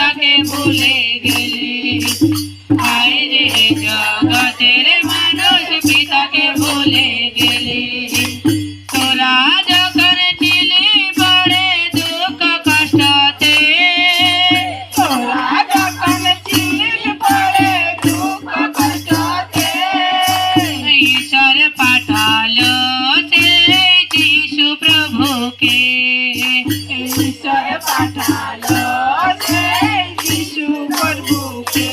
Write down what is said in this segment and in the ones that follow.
পিতাকে ভুলে গেলে। হায় রে জগতের মানুষ পিতাকে ভুলে গেলে। তোরা যখন ছিলি পড়ে দুঃখ কষ্টতে, তোরা যখন ছিলি পড়ে দুঃখ কষ্টতে, ঈশ্বর পাঠালো সেই যিশু প্রভুকে। ঈশ্বর পাঠালো সেই যিশু প্রভুকে।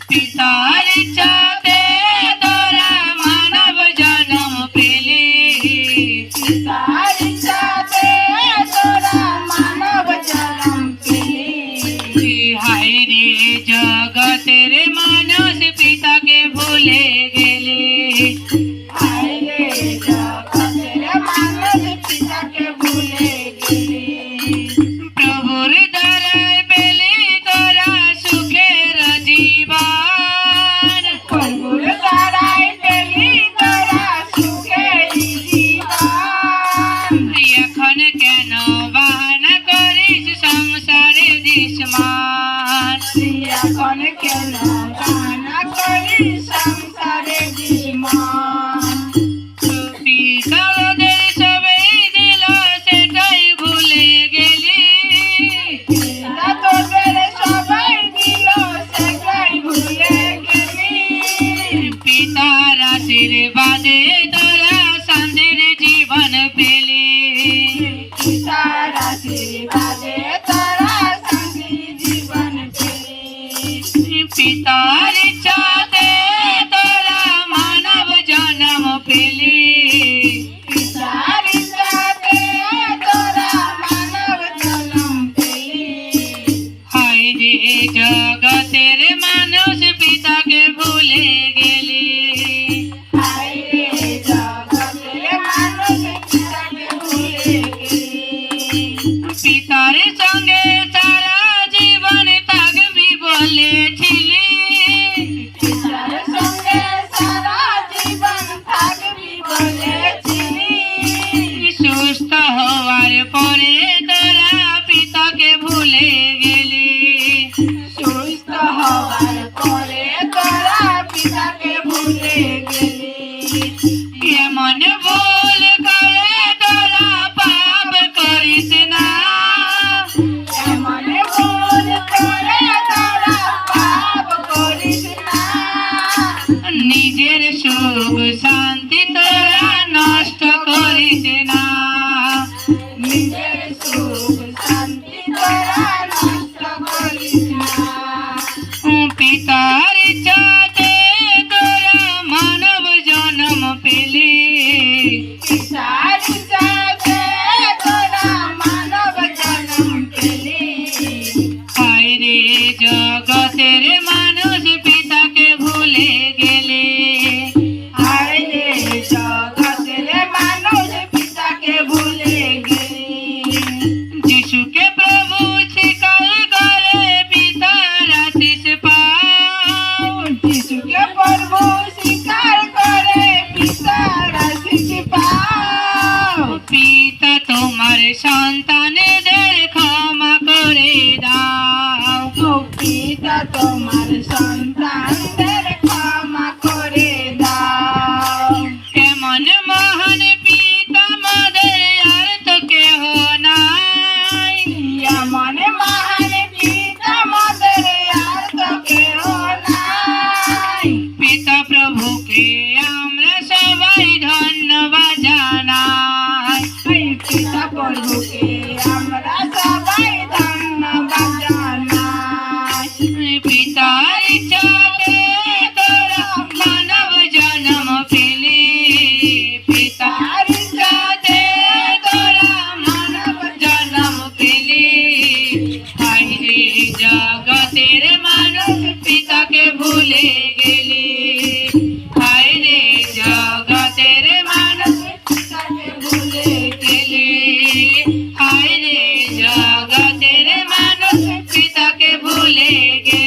পিতার ইচ্ছাতে তোরা মানব জন্ম পেলি। পিতার ইচ্ছাতে তোরা মানব জন্ম পেলি। হায় রে জগতের মানুষ পিতাকে ভুলে গেলে। হায় রে জগতের মানুষ পিতাকে ভুলে গেলে। প্রভুর দ্বারায় পেলি তোরা সুখের জীবন। প্রভুর দ্বারায় পেলি তোরা সুখের জীবন। এখন কেন বাহানা করিস সংসারে দিশমান? এখন কেন বাহানা করিস সংসারে দিশমান? পিতাদের সবাই দিল সেটাই ভুলে গেলি। পিতা তোদের সবাই দিল সেটাই ভুলে গেলি। পিতার আশীর্বাদে তোরা শান্তির জীবন পেলি। পিতার আশীর্বাদে তোরা শান্তির জীবন পেলি। পিতার ইচ্ছাতে তোরা মানব জন্ম পেলি। পিতার ইচ্ছাতে তোরা মানব জন্ম পেলি। হায় রে জগতের মানুষ পিতাকে ভুলে গেলি। হায় রে জগতের মানুষ পিতাকে ভুলে গেলি। পিতার সঙ্গে সারা জীবন থাকবি বলেছিলি। পিতার সঙ্গে সারা জীবন থাকবি বলেছিলি। সুস্থ হওয়ার পরে তোরা পিতাকে ভুলে গেলি। সুস্থ হওয়ার পরে তোরা পিতাকে ভুলে গেলি। এমন ভুল করে তোরা পাপ করিস না। এমন ভুল করে তোরা পাপ করিস না। নিজের সুখ শান্তি তোরা নষ্ট করিস না। নিজের সুখ শান্তি তোরা নষ্ট করিস না। পিতার ইচ্ছাতে তোরা মানব জন্ম পেলি। পিতার ইচ্ছাতে তোরা মানব জন্ম পেলি। হায় রে জগতের মানুষ পিতাকে ভুলে গেলে। হায় রে জগতের মানুষ পিতাকে ভুলে গেলে। যিশুকে প্রভু স্বীকার করে পিতার আশীষ পাও। যিশুকে প্রভু স্বীকার করে পিতার আশীষ পাও। পিতা তোমার সন্তানদের ক্ষমা করে দাও। পিতা তোমার সন্তানদের ক্ষমা করে দাও। এমন মহান পিতা আমাদের আর তো কেহ নাই। এমন মহান পিতা আমাদের আর তো কেহ নাই। পিতা প্রভুকে আমরা সবাই ধন্যবাদ জানাই। পিতা প্রভুকে আমরা সবাই ধন্যবাদ জানাই। পিতার ইচ্ছাতে তোরা মানব জন্ম পেলি। পিতার ইচ্ছাতে তোরা মানব জন্ম পেলি। হায় রে জগতের মানুষ পিতাকে ভুলে গেলি। হায় রে জগতের মানুষ পিতাকে ভুলে গেলি। হায় রে জগতের মানুষ পিতাকে ভুলে গেলি।